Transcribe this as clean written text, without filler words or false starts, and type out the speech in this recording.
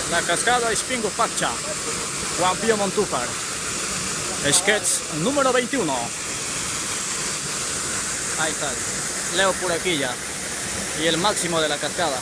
La cascada Ispingo Pacha, Juan Montufar, sketch número 21. Ahí está, Leo por aquí ya, y el máximo de la cascada.